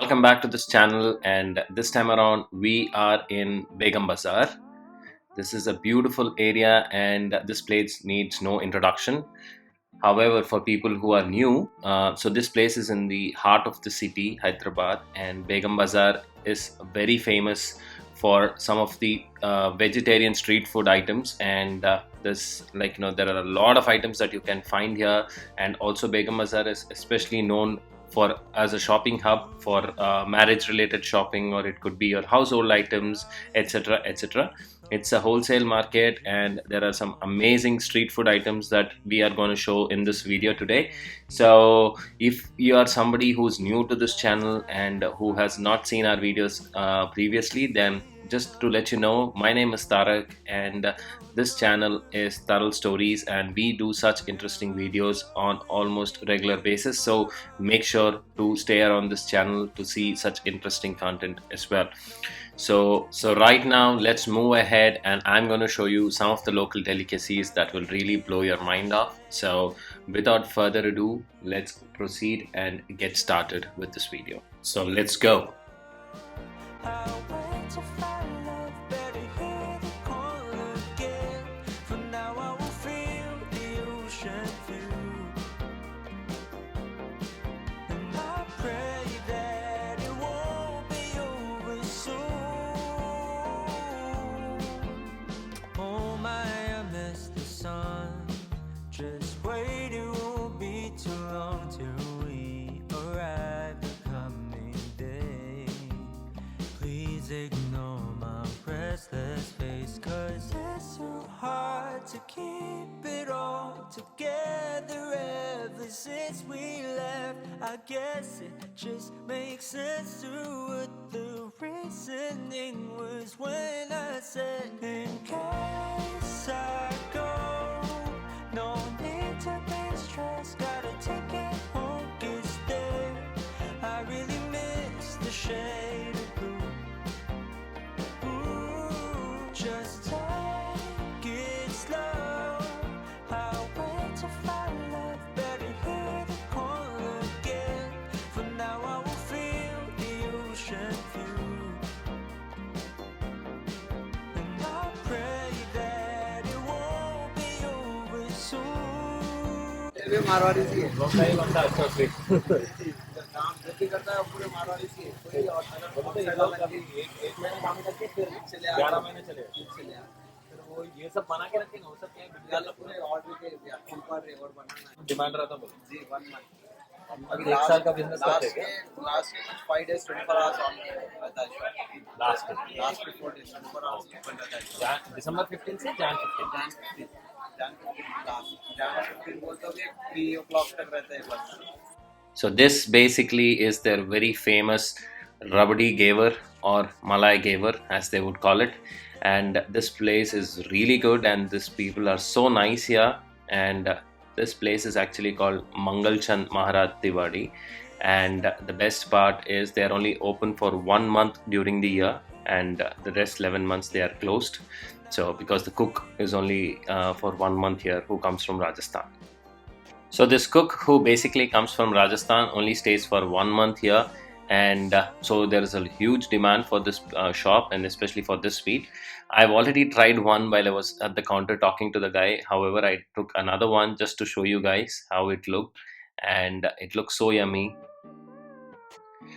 Welcome back to this channel, and this time around we are in Begum Bazar. This is a beautiful area and this place needs no introduction. However, for people who are new, so this place is in the heart of the city, Hyderabad, and Begum Bazar is very famous for some of the vegetarian street food items. And there are a lot of items that you can find here. And also, Begum Bazar is especially known for as a shopping hub for marriage related shopping, or it could be your household items, etc., etc. It's a wholesale market, and there are some amazing street food items that we are going to show in this video today. So if you are somebody who's new to this channel and who has not seen our videos previously, then just to let you know, my name is Tarak, and this channel is Taral Stories, and we do such interesting videos on almost regular basis. So make sure to stay around this channel to see such interesting content as well. So right now let's move ahead, and I'm going to show you some of the local delicacies that will really blow your mind off. So without further ado, let's proceed and get started with this video. So let's go. Ignore my restless face, 'cause it's so hard to keep it all together ever since we left. I guess it just makes sense to what the reasoning was when I said, in case I go, no need to be stressed, gotta take it home, get there. I really miss the shade of blue. Just take it slow. I'll wait to find love. Better hear the call again. For now I will feel the ocean view, and I pray that it won't be over soon. Marwari सी है काम जब भी करता है पूरे मारवाड़ी सी है कोई और एक महीने काम करके फिर चले 11 महीने चले फिर वो ये सब बना के रखेंगे वो सब क्या है पूरे ऑर्डर के फुल पर और बनाना है डिमांड रहता बोलो जी 1 मंथ अभी एक साल का बिजनेस करते हैं लास्ट के कुछ 5 डेज 24 आवर्स ऑन रहता है लास्ट 4 डेज 24 आवर्स ओपन रहता है दिसंबर 15 से जैन 15 बोलते हो 3 o'clock तक रहता है बस. So this basically is their very famous rabdi gaver or malai gaver, as they would call it. And this place is really good, and these people are so nice here. And this place is actually called Mangalchand Maharaj Tiwadi. And the best part is they are only open for 1 month during the year, and the rest 11 months they are closed. So because the cook is only for 1 month here, who comes from Rajasthan. So this cook, who basically comes from Rajasthan, only stays for 1 month here, and so there is a huge demand for this shop, and especially for this sweet. I've already tried one while I was at the counter talking to the guy. However, I took another one just to show you guys how it looked, and it looks so yummy.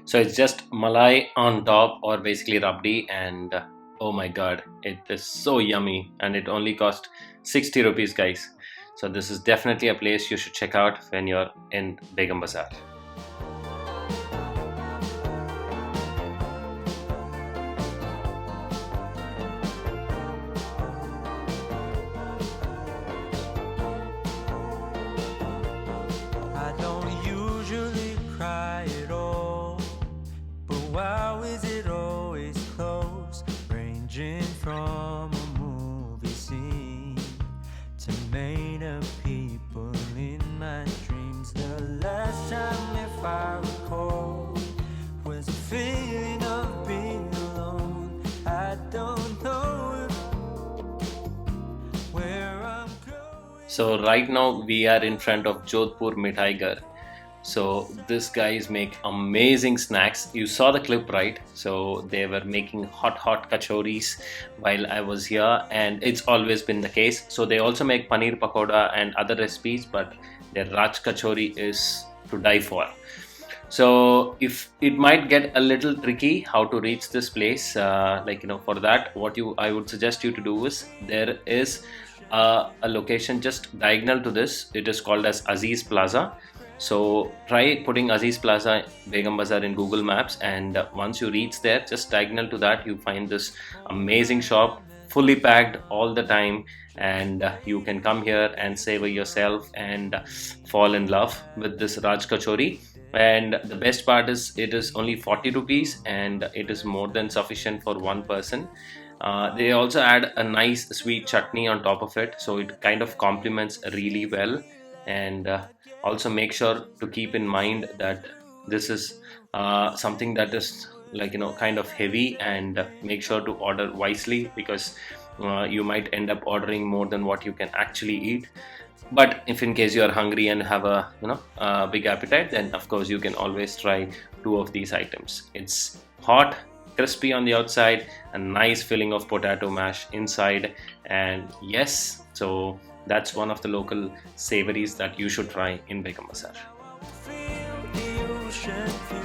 So it's just malai on top, or basically rabdi, and oh my god, it is so yummy, and it only cost 60 rupees, guys. So this is definitely a place you should check out when you're in Begum Bazar. I don't usually cry at all, but wow, is it always close, ranging from a movie scene to made up people in my dreams. The last time, if I recall, was a feeling of being alone. I don't know where I'm going. So right now we are in front of Jodhpur Mithai Ghar. So these guys make amazing snacks. You saw the clip, right? So they were making hot kachoris while I was here, and it's always been the case. So they also make paneer pakoda and other recipes, but their Raj kachori is to die for. So if it might get a little tricky how to reach this place, for that, what you I would suggest you to do is there is a location just diagonal to this. It is called as Aziz Plaza. So try putting Aziz Plaza Begum Bazar in Google Maps, and once you reach there, just diagonal to that, you find this amazing shop, fully packed all the time, and you can come here and savor yourself and fall in love with this Raj Kachori. And the best part is it is only 40 rupees and it is more than sufficient for one person. They also add a nice sweet chutney on top of it, so it kind of complements really well. And also make sure to keep in mind that this is something that is kind of heavy, and make sure to order wisely, because you might end up ordering more than what you can actually eat. But if in case you are hungry and have a big appetite, then of course you can always try two of these items. It's hot, crispy on the outside, a nice filling of potato mash inside, and yes, so that's one of the local savories that you should try in Begum Bazar. Feel the ocean view,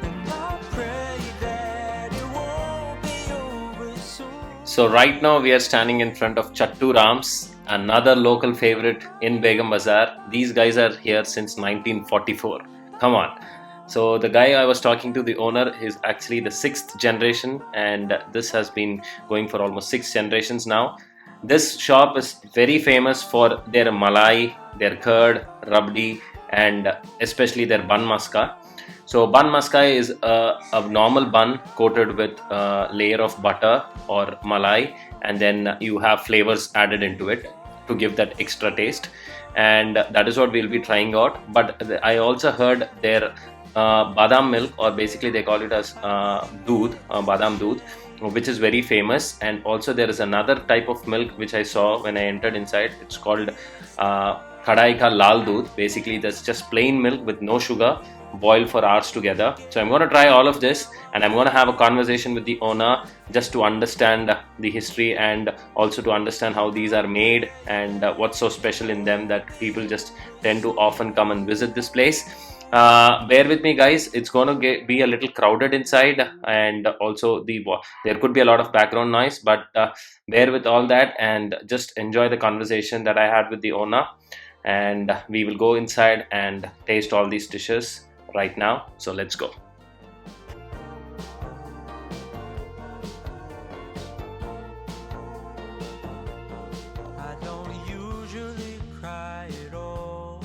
and I pray that it won't be over soon. So right now we are standing in front of Chaturang's, another local favorite in Begum Bazar. These guys are here since 1944. Come on. So the guy I was talking to, the owner, is actually the 6th generation, and this has been going for almost 6 generations now. This shop is very famous for their malai, their curd, rabdi, and especially their bun maska. So bun maska is a normal bun coated with a layer of butter or malai, and then you have flavors added into it to give that extra taste. And that is what we'll be trying out. But I also heard their badam milk, or basically they call it as badam doodh, which is very famous. And also there is another type of milk which I saw when I entered inside. It's called kadai ka lal doodh. Basically that's just plain milk with no sugar, boiled for hours together. So I'm going to try all of this, and I'm going to have a conversation with the owner just to understand the history, and also to understand how these are made, and what's so special in them that people just tend to often come and visit this place. Bear with me, guys, it's going to be a little crowded inside, and also there could be a lot of background noise, but bear with all that and just enjoy the conversation that I had with the owner. And we will go inside and taste all these dishes right now. So let's go. I don't usually cry at all,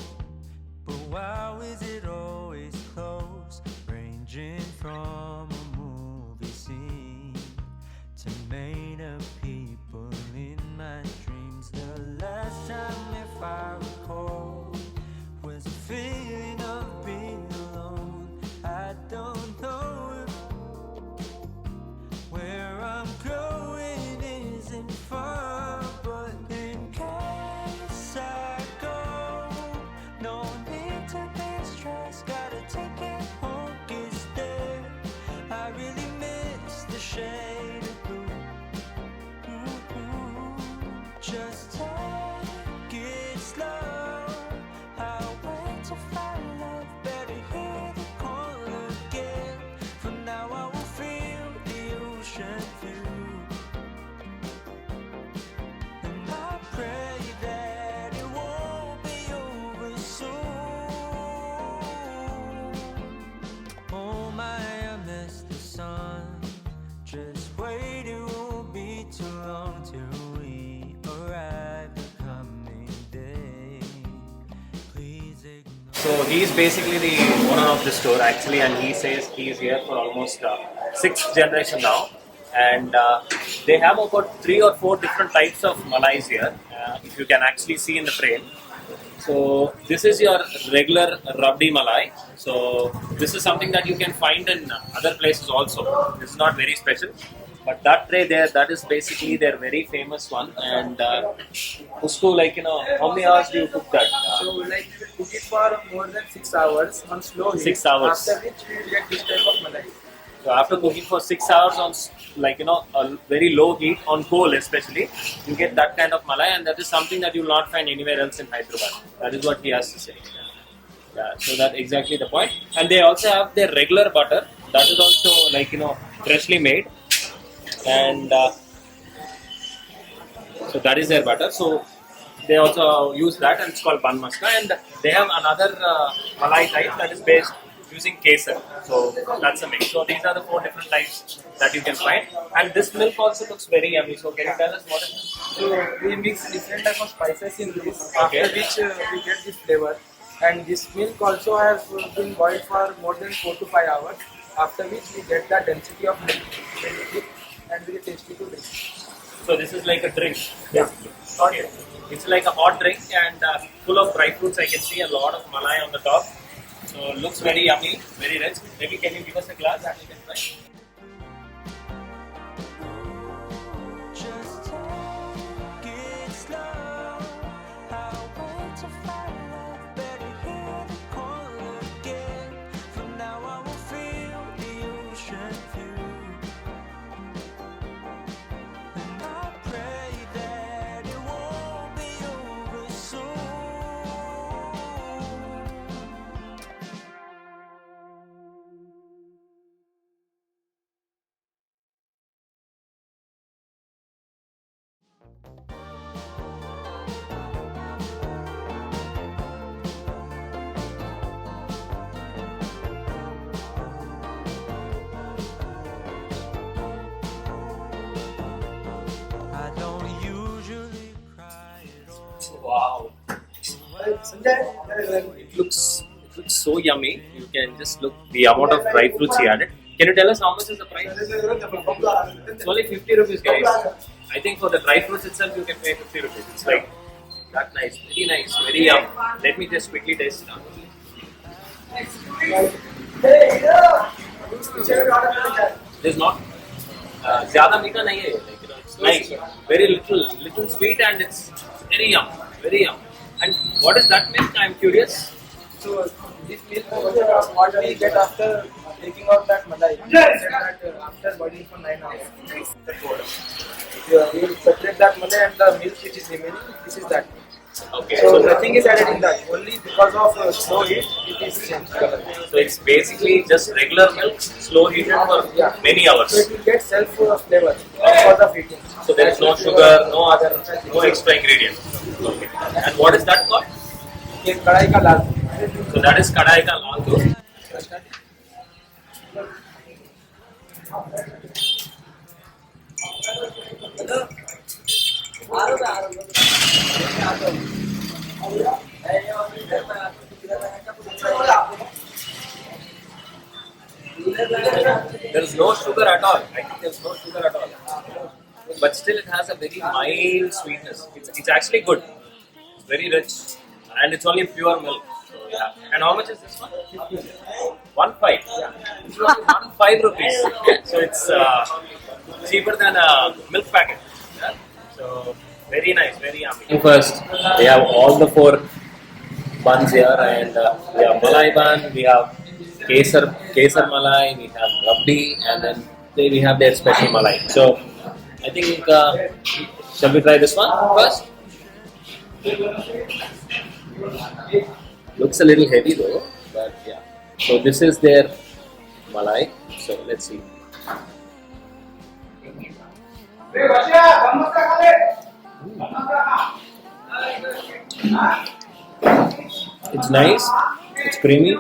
but wow, is it always close, ranging from a movie scene to made up people in my dreams. The last time, if I recall, was a feeling of being alone. I don't know if where I'm going isn't far, but in case I go, no need to be stressed. Gotta take it home, it's there. I really miss the shade of blue. Just take it slow. I'll wait to find love. Better hear the call again. For now I will feel the ocean view, and I pray that it won't be over soon. Oh my, I miss the sun. Just wait, it won't be too long till we arrive the coming day. Please ignore. So he's basically the owner of the store actually, and he says he's here for almost 6th generation now. And they have about 3 or 4 different types of malais here, if you can actually see in the frame. So this is your regular rabdi malai. So this is something that you can find in other places also. This is not very special. But that tray there, that is basically their very famous one. And usko, like, how many hours do you cook that? So like we will cook it for more than 6 hours on slow heat. 6 hours. After which we will get this type of malai. So after cooking for 6 hours on, like, a very low heat on coal especially, you get that kind of malai, and that is something that you will not find anywhere else in Hyderabad. That is what he has to say. Yeah, so that's exactly the point. And they also have their regular butter. That is also, like, freshly made. And so that is their butter. So they also use that, and it's called ban maska. And they have another malai type that is based using kesar. So that's a mix. So these are the 4 different types that you can find. And this milk also looks very yummy. So can you tell us what it is? So we mix different type of spices in this, Okay. after which we get this flavor. And this milk also has been boiled for more than 4 to 5 hours. After which we get the density of milk and very tasty to drink. So this is like a drink. Yeah. Okay. It's like a hot drink, and full of dry fruits. I can see a lot of malai on the top. So looks very yummy, very rich. Maybe can you give us a glass and we can try? Just take it slow. I'll wait to find love. Better hear the call again. From now I will feel the ocean view. And I pray that it won't be over soon. I don't usually cry at all. Wow. It looks so yummy. You can just look the amount of dry fruits he added. Can you tell us how much is the price? It's only 50 rupees, guys. I think for the dry fruits itself, you can pay 50 rupees. It's like that nice, very yum. Let me just quickly taste it now. There's not ज़्यादा मीठा नहीं है, like, it's nice, very little sweet, and it's very yum, very yum. And what is that milk? I'm curious. So this milk what we get after taking out that malai. Yes. After boiling for 9 hours. We will separate that malai and the milk which is remaining. This is that. Okay, So nothing is added in that. Only because of slow heat it is changed color. so it's basically just regular milk, slow heated for many So hours. it will get self flavor because of heating. So there is no sugar, no extra ingredient. Okay. And what is that called? ये कढ़ाई का लाल. So that is kadai ka lal dosa. There is no sugar at all. I think there is no sugar at all. But still, it has a very mild sweetness. It's actually good. It's very rich, and it's only pure milk. So yeah. And how much is this one? 1.5. It's only 1.5 rupees. So it's cheaper than a milk packet. Yeah. So very nice, very yummy. First, we have all the 4 buns here, and we have malai bun, we have kesar malai, we have rabdi, and then we have their special malai. So I think shall we try this one first? Looks a little heavy though, but yeah. So this is their malai. So let's see. It's nice. It's creamy.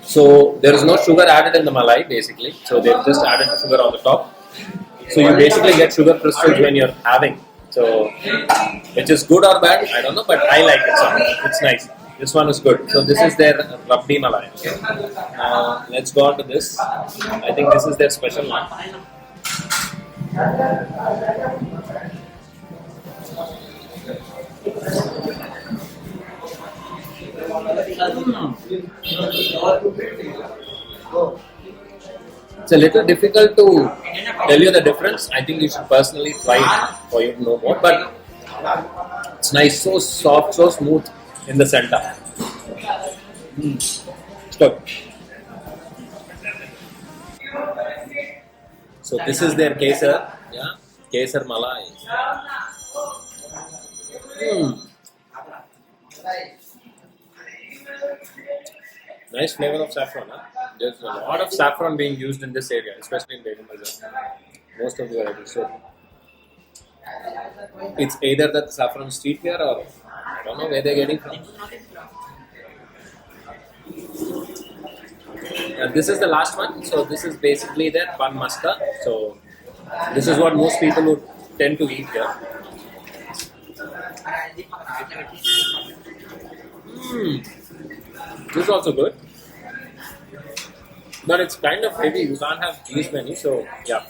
So there is no sugar added in the malai basically. So they've just added sugar on the top. So you basically get sugar crystals when you're having. So which is good or bad, I don't know, but I like it. So it's nice. This one is good. So this is their rabdi malai. Okay. Let's go on to this. I think this is their special one. It's a little difficult to tell you the difference. I think you should personally try it for you to know more. But it's nice, so soft, so smooth in the center. It's good. So this is their kesar, yeah, kesar malai. Nice flavor of saffron. Huh? There's a lot of saffron being used in this area, especially in Begum Bazar. Most of the varieties. So it's either that saffron street here or I don't know where they're getting from. And this is the last one. So this is basically their pan maska. So this is what most people would tend to eat here. This is also good. But it's kind of heavy. You can't have these many. So yeah.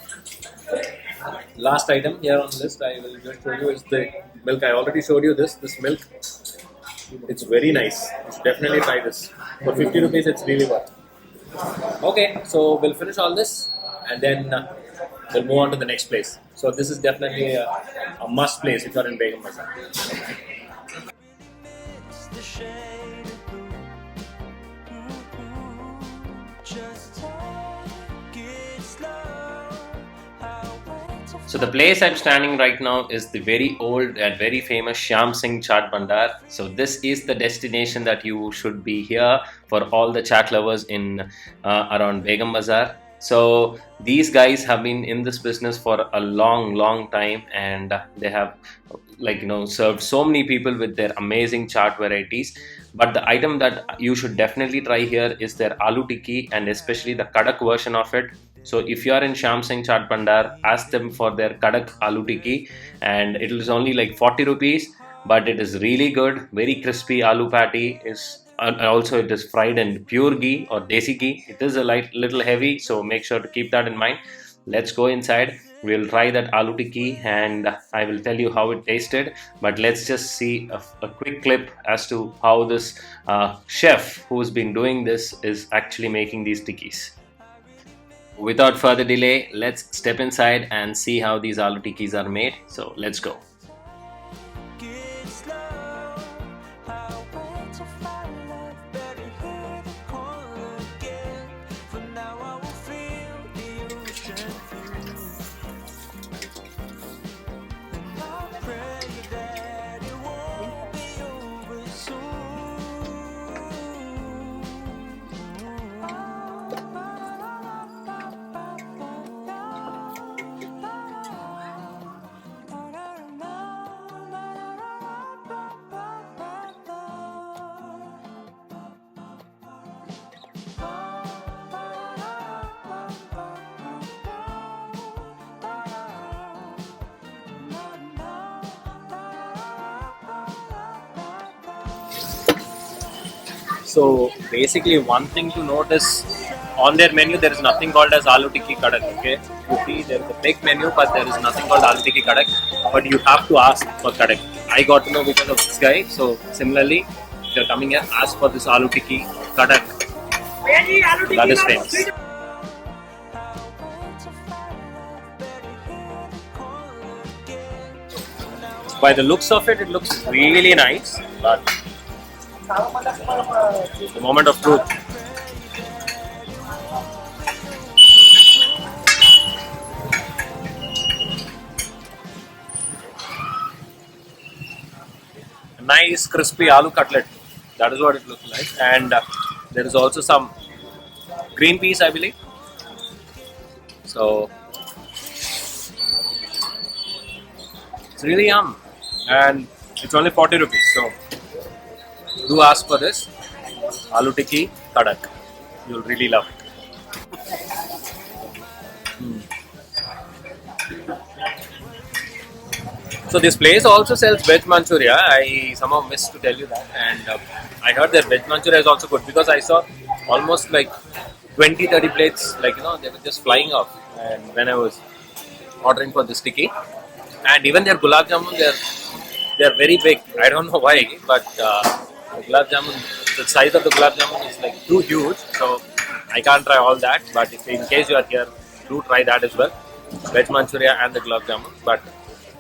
Last item here on the list I will just show you is the milk. I already showed you this. This milk. It's very nice. You should definitely try this. For 50 rupees, it's really worth. Okay, so we'll finish all this and then we'll move on to the next place. So this is definitely a must place if you're in Begum Bazar. It's the shade of blue. Just take it slow. I'll wait to So the place I'm standing right now is the very old and very famous Shyam Singh Chaat Bhandar. So this is the destination that you should be here for all the chaat lovers in around Begum Bazar. So these guys have been in this business for a long time, and they have served so many people with their amazing chaat varieties. But the item that you should definitely try here is their Aloo Tikki, and especially the Kadak version of it. So if you are in Shyam Singh Chaat Bhandar, ask them for their Kadak Aloo Tikki, and it is only like 40 rupees, but it is really good. Very crispy aloo patty is. Also, it is fried in pure ghee or desi ghee. It is a little heavy, so make sure to keep that in mind. Let's go inside. We'll try that aloo tikki, and I will tell you how it tasted. But let's just see a quick clip as to how this chef who's been doing this is actually making these tikkis. Without further delay, let's step inside and see how these aloo tikkis are made. So let's go. get slow. I'll wait to find love. Better hear the call again. For now, I will feel the ocean through. And I pray that it won't be over So basically, one thing to note is on their menu there is nothing called as Aloo Tikki Kadak. Okay, you see there is a big menu, but there is nothing called Aloo Tikki Kadak. But you have to ask for Kadak. I got to know because of this guy. So similarly, if you're coming here, ask for this Aloo Tikki Kadak. That is famous. By the looks of it, it looks really nice, but the moment of truth. A nice crispy aloo cutlet. That is what it looks like, and there is also some green peas, I believe. So it's really yum, and it's only 40 rupees. So do ask for this Aloo Tikki Kadak. You'll really love it. So this place also sells veg manchuria. I somehow missed to tell you that, and I heard that veg manchuria is also good because I saw almost like 20-30 plates, they were just flying off. And when I was ordering for this tikki, and even their gulab jamun, they're very big. I don't know why, but the gulab jamun, the size of the gulab jamun is like too huge. So I can't try all that, but if in case you are here, do try that as well. Veg Manchuria and the gulab jamun. But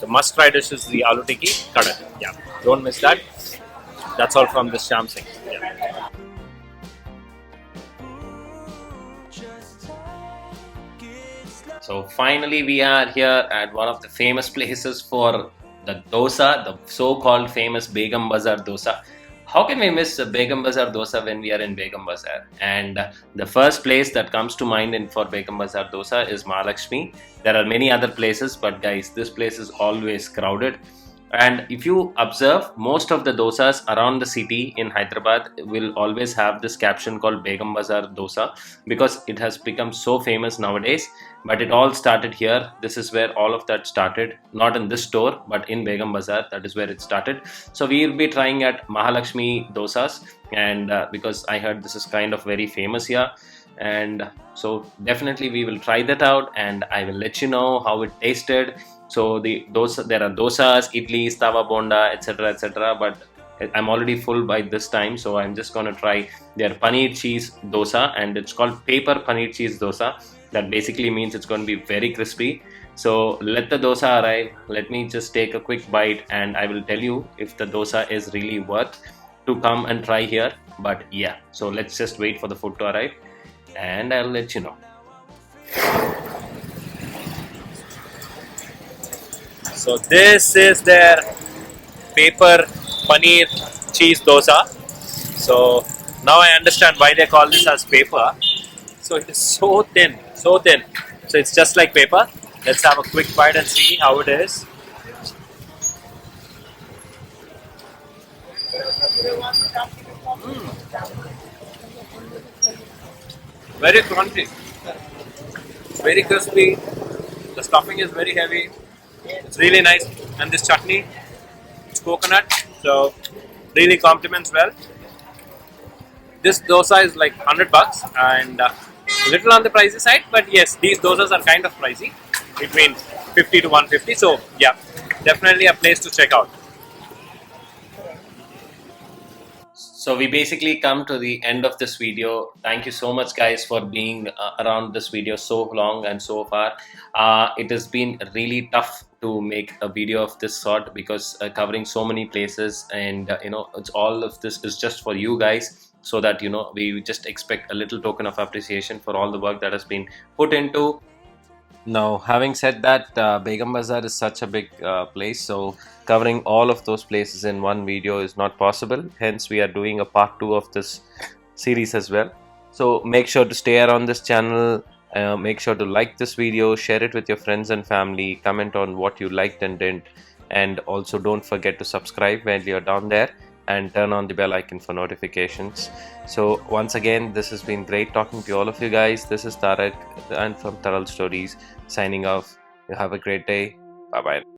the must-try dish is the Aloo Tikki Kadak. Yeah, don't miss that. That's all from this Sham Singh. Yeah. Just take it slow. So finally, we are here at one of the famous places for the dosa, the so-called famous Begum Bazar dosa. How can we miss the Begum Bazar dosa when we are in Begum Bazar? And the first place that comes to mind for Begum Bazar dosa is Mahalakshmi. There are many other places, but guys, this place is always crowded. And if you observe, most of the dosas around the city in Hyderabad will always have this caption called Begum Bazar dosa, because it has become so famous nowadays. But it all started here. This is where all of that started, not in this store but in Begum Bazar. That is where it started. So we will be trying at Mahalakshmi dosas, and because I heard this is kind of very famous here, and so definitely we will try that out, and I will let you know how it tasted. So there are dosas, idlis, tava bonda, etc., etc. But I'm already full by this time, so I'm just gonna try their paneer cheese dosa, and it's called paper paneer cheese dosa. That basically means it's going to be very crispy. So let the dosa arrive. Let me just take a quick bite, and I will tell you if the dosa is really worth to come and try here. But yeah, so let's just wait for the food to arrive, and I'll let you know. So this is their paper paneer cheese dosa. So now I understand why they call this as paper. So it is so thin, so thin. So it's just like paper. Let's have a quick bite and see how it is. Very crunchy, very crispy. The stuffing is very heavy. It's really nice, and this chutney, it's coconut, so really complements well. This dosa is like $100 and a little on the pricey side, but yes, these dosas are kind of pricey, between 50 to 150. So yeah, definitely a place to check out. So we basically come to the end of this video. Thank you so much, guys, for being around this video so long and so far. It has been really tough to make a video of this sort, because covering so many places, and it's all of this is just for you guys, so that we just expect a little token of appreciation for all the work that has been put into. Now, having said that, Begum Bazar is such a big place, so covering all of those places in one video is not possible. Hence, we are doing a part 2 of this series as well. So make sure to stay around this channel. Make sure to like this video, share it with your friends and family, comment on what you liked and didn't, and also don't forget to subscribe when you're down there, and turn on the bell icon for notifications. So once again, this has been great talking to all of you guys. This is Tarak and from Taral Stories signing off. You have a great day. Bye bye.